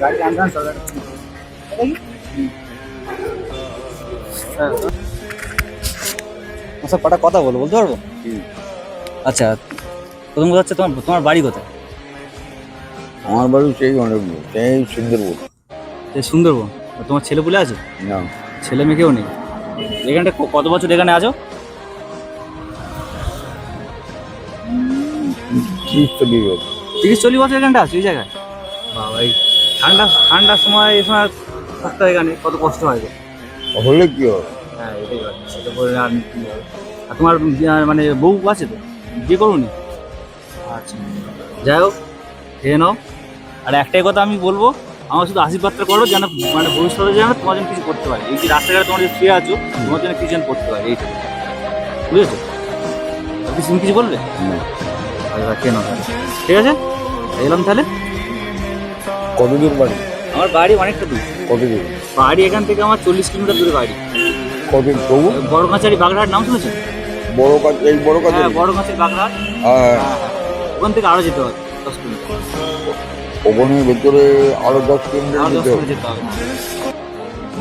গাড়ি আনগান চলে আচ্ছা কটা কথা বলতে পারবো? আচ্ছা, প্রথম কথা হচ্ছে তোমার বাড়ি কোথায়? আমার বাড়ি সেই অনেক সেই সুন্দরবন। এই সুন্দরবন। তোমার ছেলে পুলে আছে? না, ছেলে মেয়ে কেউ নেই? এখানটা কত বছর এখানে আছো? 30-40 বছর। 30-40 বছর এখানটা আছো এই জায়গায়? বাবা, এই ঠান্ডার সময় এই সময় থাকতে হয় এখানে, কত কষ্ট হয় গো। হলে কি হবে? হ্যাঁ, এটাই কথা। সেটা বলে আর কি হবে। আর তোমার মানে বউ আছে তো? বিয়ে করোনি? আচ্ছা, যাই হোক, খেয়ে নাও। আর একটাই কথা আমি বলবো, আমার শুধু আশীর্বাদটা করো যেন মানে ভবিষ্যতে যেন তোমার জন্য কিছু করতে পারে। এই যে রাস্তাঘাটে তোমার যে শুয়ে আছো, তোমার জন্য কিছু যেন করতে পারে, এইটা বুঝেছো? আর তুমি কিছু বলবে? না। আচ্ছা, খেয়ে নাও তাহলে। ঠিক আছে, এলাম তাহলে। কতদূর বাড়ি? আমার বাড়ি অনেকটা দূর। কতদূর? বাড়ি এখান থেকে আমার 40 কিলোমিটার দূরে বাড়ি। কত তবু? বড় কাছারি বাগড়াহাট নাম শুনেছেন? বড় কাজ, এই বড় কাজ। হ্যাঁ, বড় কাছারি বাগড়াহাট। হ্যাঁ, ওখান থেকে আরো যেতে হবে 10 কিলোমিটার। ওখানে ভেতরে আরো 10 আরো কিলোমিটার 10 যেতে হবে। কিলোমিটার যেতে হবে।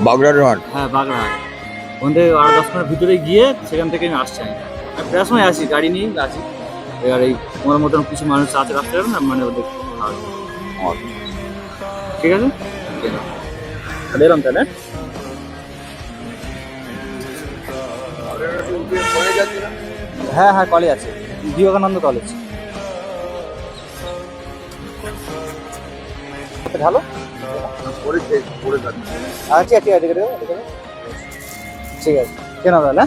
বাগড়ার হাট। হ্যাঁ, বাগড়াহাট। ওখান থেকে আরো 10 কিলোমিটার ভিতরে গিয়ে সেখান থেকে আমি আসছি। আমি প্রায় সময় আসি, গাড়ি নিয়ে আসি। এবার এই তোমার মতন কিছু মানুষ আছে রাস্তায় না, মানে ওদের খাওয়াবে। ঠিক আছে, তাহলে এলাম তাহলে। হ্যাঁ হ্যাঁ, কলেজ আছে, বিবেকানন্দ কলেজ। ভালো। আচ্ছা ঠিক আছে, ঠিক আছে, ঠিক আছে, কেন তাহলে?